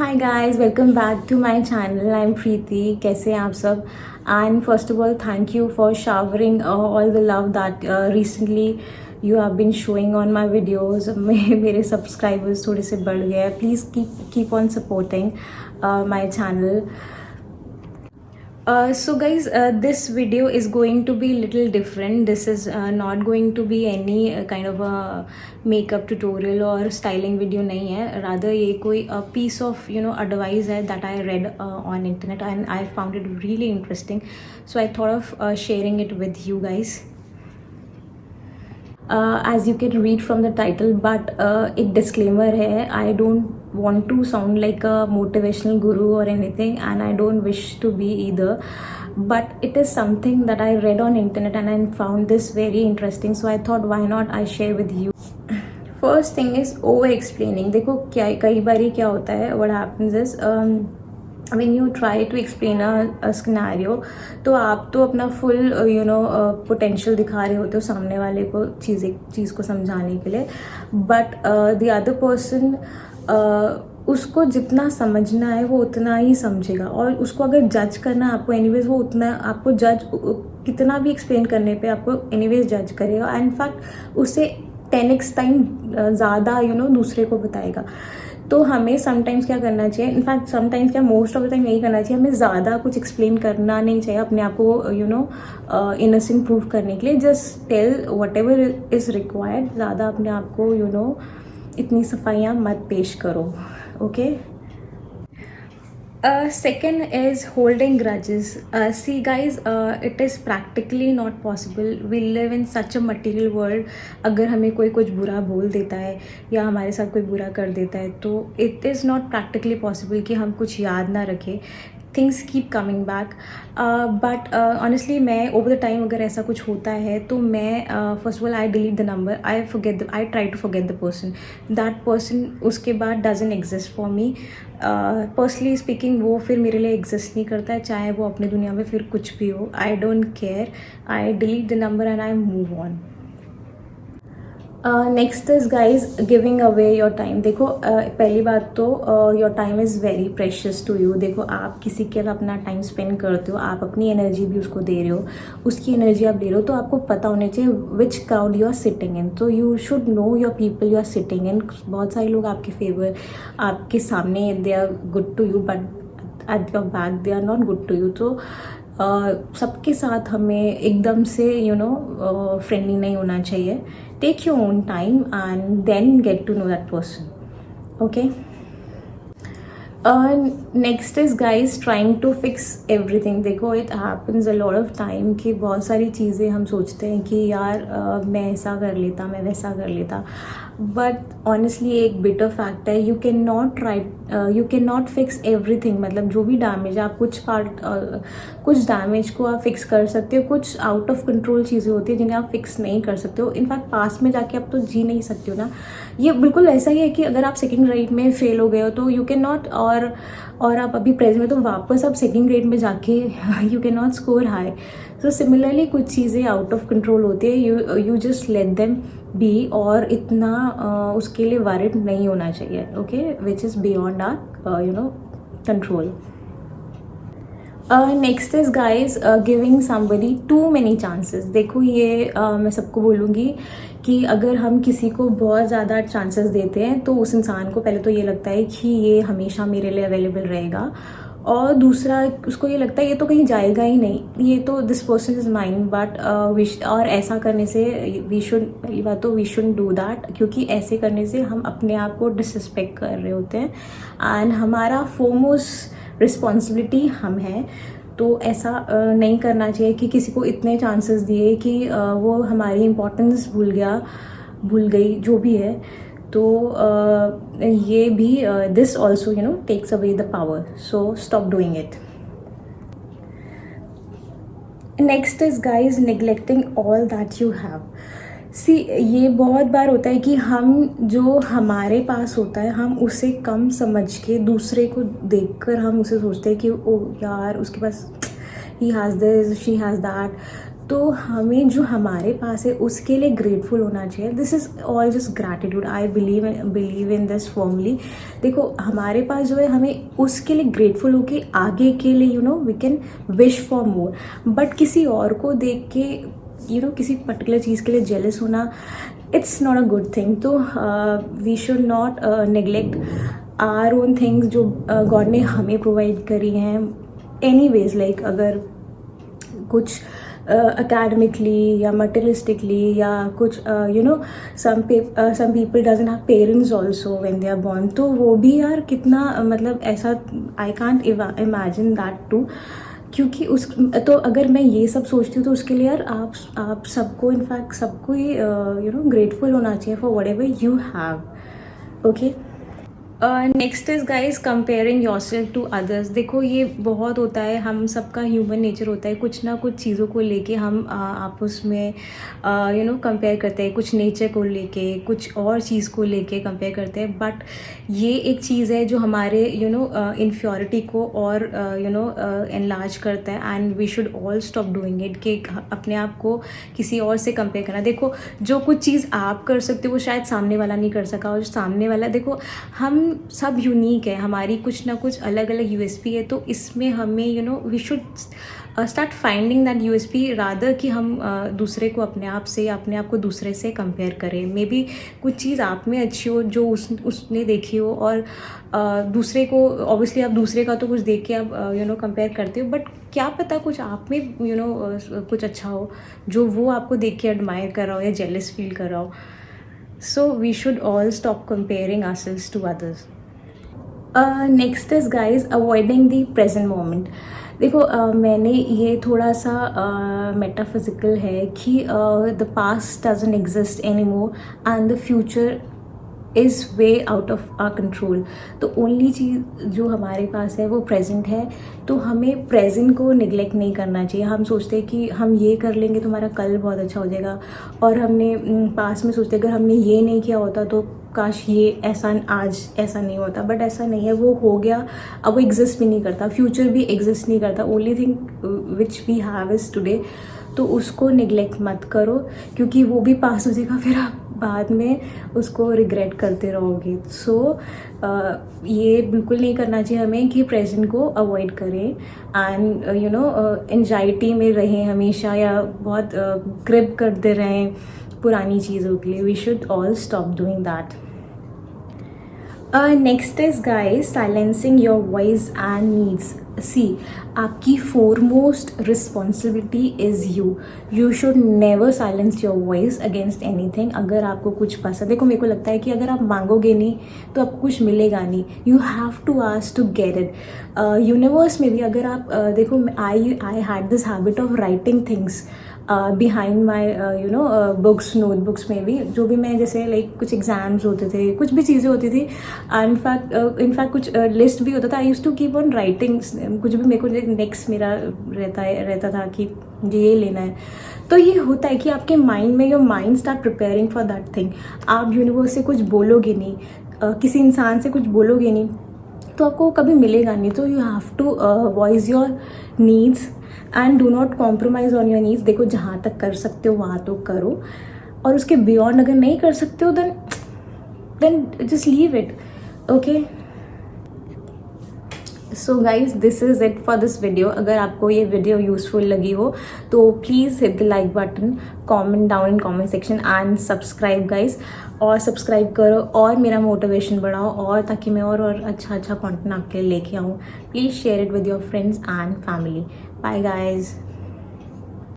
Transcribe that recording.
Hi guys, welcome back to my channel. I'm Preeti. कैसे हैं आप सब? And first of all, thank you for showering all the love that recently you have been showing on my videos. मेरे subscribers थोड़े से बढ़ गए हैं. Please keep on supporting my channel. So guys, this video is going to be little different. This is not going to be any kind of a makeup tutorial or styling video नहीं है. Rather ये कोई piece of advice है that I read on internet and I found it really interesting. So I thought of sharing it with you guys. As you can read from the title, but एक disclaimer है, I don't want to sound like a motivational guru or anything, and I don't wish to be either, but it is something that I read on internet and I found this very interesting, so I thought why not I share with you. First thing is over explaining. देखो क्या कई बारी क्या होता है, what happens is when you try to explain a scenario, तो आप तो अपना full potential दिखा रहे होते हो सामने वाले को चीज़ को समझाने के लिए, but the other person उसको जितना समझना है वो उतना ही समझेगा, और उसको अगर जज करना आपको एनीवेज वो उतना आपको जज कितना भी एक्सप्लेन करने पे आपको एनीवेज जज करेगा, एंड इनफैक्ट उससे 10x टाइम ज़्यादा दूसरे को बताएगा. तो हमें समटाइम्स क्या करना चाहिए, इनफैक्ट समटाइम्स क्या मोस्ट ऑफ द टाइम यही करना चाहिए, हमें ज़्यादा कुछ एक्सप्लेन करना नहीं चाहिए अपने आप को इनोसेंट प्रूव करने के लिए. Just tell whatever is required. ज़्यादा अपने आप को इतनी सफाइयाँ मत पेश करो. Okay. Second is holding grudges. See guys, it is practically not possible. We live in such a material world. अगर हमें कोई कुछ बुरा बोल देता है या हमारे साथ कोई बुरा कर देता है तो it is not practically possible कि हम कुछ याद ना रखें. Things keep coming back. But honestly मैं over the time अगर ऐसा कुछ होता है तो मैं first of all I delete the number. I try to forget the person. That person उसके बाद doesn't exist for me. Personally speaking वो फिर मेरे लिए exist नहीं करता है, चाहे वो अपनी दुनिया में फिर कुछ भी हो. I don't care. I delete the number and I move on. Next is guys giving away your time. देखो पहली बात तो your time is very precious to you. देखो आप किसी के साथ अपना टाइम स्पेंड करते हो, आप अपनी एनर्जी भी उसको दे रहे हो, उसकी एनर्जी आप दे रहे हो, तो आपको पता होना चाहिए which crowd you are sitting in. तो you should know your people you are sitting in. बहुत सारे लोग आपके फेवर आपके सामने they are good to you, but at your back they are not good to you. तो सबके साथ हमें एकदम से फ्रेंडली नहीं होना चाहिए. Take your own time and then get to know that person. Okay. Next is guys trying to fix everything. देखो it happens a lot of time कि बहुत सारी चीज़ें हम सोचते हैं कि यार मैं ऐसा कर लेता, मैं वैसा कर लेता, बट ऑनेस्टली एक बिटर फैक्ट है, you can not fix everything. मतलब जो भी डैमेज है आप कुछ डैमेज को आप फिक्स कर सकते हो, कुछ आउट ऑफ कंट्रोल चीज़ें होती है जिन्हें आप फिक्स नहीं कर सकते हो. इनफैक्ट पास में जाके आप तो जी नहीं सकते हो ना. ये बिल्कुल ऐसा ही है कि अगर आप सेकंड ग्रेड में फेल हो गए हो तो यू कैन नॉट, और आप अभी प्रेजेंट में तो वापस आप सेकंड ग्रेड में जाके you can not score high. So similarly कुछ चीज़ें आउट ऑफ कंट्रोल होती है, you just let them be, और इतना उसके लिए वरिड नहीं होना चाहिए. Okay, which is beyond our control. Next is guys giving somebody too many chances. देखो ये मैं सबको बोलूँगी कि अगर हम किसी को बहुत ज़्यादा चांसेस देते हैं तो उस इंसान को पहले तो ये लगता है कि ये हमेशा मेरे लिए अवेलेबल रहेगा, और दूसरा उसको ये लगता है ये तो कहीं जाएगा ही नहीं, ये तो this person is mind. But और ऐसा करने से वी शुड, पहली बात तो वी शुड डू दैट, क्योंकि ऐसे करने से हम अपने आप को डिसरिस्पेक्ट कर रहे होते हैं, एंड हमारा फोमोस्ट रिस्पॉन्सिबिलिटी हम है. तो ऐसा नहीं करना चाहिए कि किसी को इतने चांसेस दिए कि वो हमारी इम्पोर्टेंस भूल गई जो भी है. तो ये भी this also takes away the power, so stop doing it. Next is guys neglecting all that you have. See ये बहुत बार होता है कि हम जो हमारे पास होता है हम उसे कम समझ के दूसरे को देखकर हम उसे सोचते हैं कि ओ यार उसके पास ही has this, she has that. तो हमें जो हमारे पास है उसके लिए ग्रेटफुल होना चाहिए. This is all just gratitude. I believe in this formally. देखो हमारे पास जो है हमें उसके लिए ग्रेटफुल होके आगे के लिए we can wish for more. But किसी और को देख के किसी पर्टिकुलर चीज़ के लिए जेलस होना, it's not a good thing. तो we should not neglect our own things जो गॉड ने हमें प्रोवाइड करी हैं. एनीवेज लाइक अगर कुछ academically या materialistically या कुछ some people doesn't have parents also when they are born, तो वो भी यार कितना मतलब ऐसा I can't imagine that too. क्योंकि तो अगर मैं ये सब सोचती हूँ तो उसके लिए यार आप सबको इनफैक्ट सबको ही ग्रेटफुल होना चाहिए for whatever you have. Okay. Next is guys comparing yourself to others. देखो ये बहुत होता है, हम सबका ह्यूमन नेचर होता है, कुछ ना कुछ चीज़ों को लेके हम आपस में कंपेयर करते हैं. कुछ नेचर को लेके, कुछ और चीज़ को लेके कंपेयर करते हैं. बट ये एक चीज़ है जो हमारे इन्फ्योरिटी को और एनलार्ज करता है. And we should all stop doing it कि अपने आप को किसी और से कंपेयर करना. देखो जो कुछ चीज़ आप कर सकते हो वो शायद सामने वाला नहीं कर सका, और जो सामने वाला, देखो हम सब यूनिक है, हमारी कुछ ना कुछ अलग अलग यूएसपी है. तो इसमें हमें we should start finding that USP rather कि हम दूसरे को अपने आप से या अपने आप को दूसरे से कंपेयर करें. मे बी कुछ चीज़ आप में अच्छी हो जो उसने देखी हो, और दूसरे को ऑब्वियसली आप दूसरे का तो कुछ देख के आप कंपेयर करते हो, बट क्या पता कुछ आप में कुछ अच्छा हो जो वो आपको देख के एडमायर कर रहा हो या जेलस फील कर रहा हो. So we should all stop comparing ourselves to others. Next is guys avoiding the present moment. देखो मैंने ये थोड़ा सा मेटाफिजिकल है कि the past doesn't exist anymore and the future is way out of our control. तो only चीज़ जो हमारे पास है वो प्रेजेंट है. तो हमें प्रेजेंट को निगलेक्ट नहीं करना चाहिए. हम सोचते हैं कि हम ये कर लेंगे तो हमारा कल बहुत अच्छा हो जाएगा, और हमने पास में सोचते अगर हमने ये नहीं किया होता तो काश ये आज ऐसा नहीं होता. बट ऐसा नहीं है, वो हो गया, अब वो एग्जिस्ट भी नहीं करता. फ्यूचर भी एग्जिस्ट नहीं करता. Only thing which we have is today. तो उसको निगलेक्ट मत करो क्योंकि वो भी पास हो जाएगा, फिर आप बाद में उसको रिग्रेट करते रहोगे. सो ये बिल्कुल नहीं करना चाहिए हमें कि प्रेजेंट को अवॉइड करें एंड एंजाइटी में रहें हमेशा, या बहुत ग्रिप करते रहें पुरानी चीज़ों के लिए. We should all stop doing that. Next is guys silencing your voice and needs. See आपकी foremost responsibility is you should never silence your voice against anything. अगर आपको कुछ पसंद, देखो मेरे को लगता है कि अगर आप मांगोगे नहीं तो आपको कुछ मिलेगा नहीं. You have to ask to get it. Universe में भी अगर आप देखो, I had this habit of writing things behind my books, notebooks में भी, जो भी मैं जैसे लाइक कुछ एग्जाम्स होते थे, कुछ भी चीज़ें होती थी, इनफैक्ट कुछ लिस्ट भी होता था. I use to keep on writing कुछ भी मेरे को नेक्स्ट मेरा रहता था कि ये लेना है. तो ये होता है कि आपके माइंड में your mind start preparing for that thing. आप यूनिवर्स से कुछ बोलोगे नहीं, किसी इंसान से कुछ बोलोगे नहीं तो आपको कभी मिलेगा नहीं. तो you have to voice your needs and do not compromise on your needs. देखो जहाँ तक कर सकते हो वहाँ तो करो, और उसके बियॉन्ड अगर नहीं कर सकते हो then just leave it. Okay. So guys this is it for this video. अगर आपको ये वीडियो यूजफुल लगी हो तो please hit the like button, comment down in comment section and subscribe guys. और सब्सक्राइब करो और मेरा मोटिवेशन बढ़ाओ, और ताकि मैं और अच्छा कंटेंट आपके लिए लेके आऊँ. Please share it with your friends and family. Bye guys.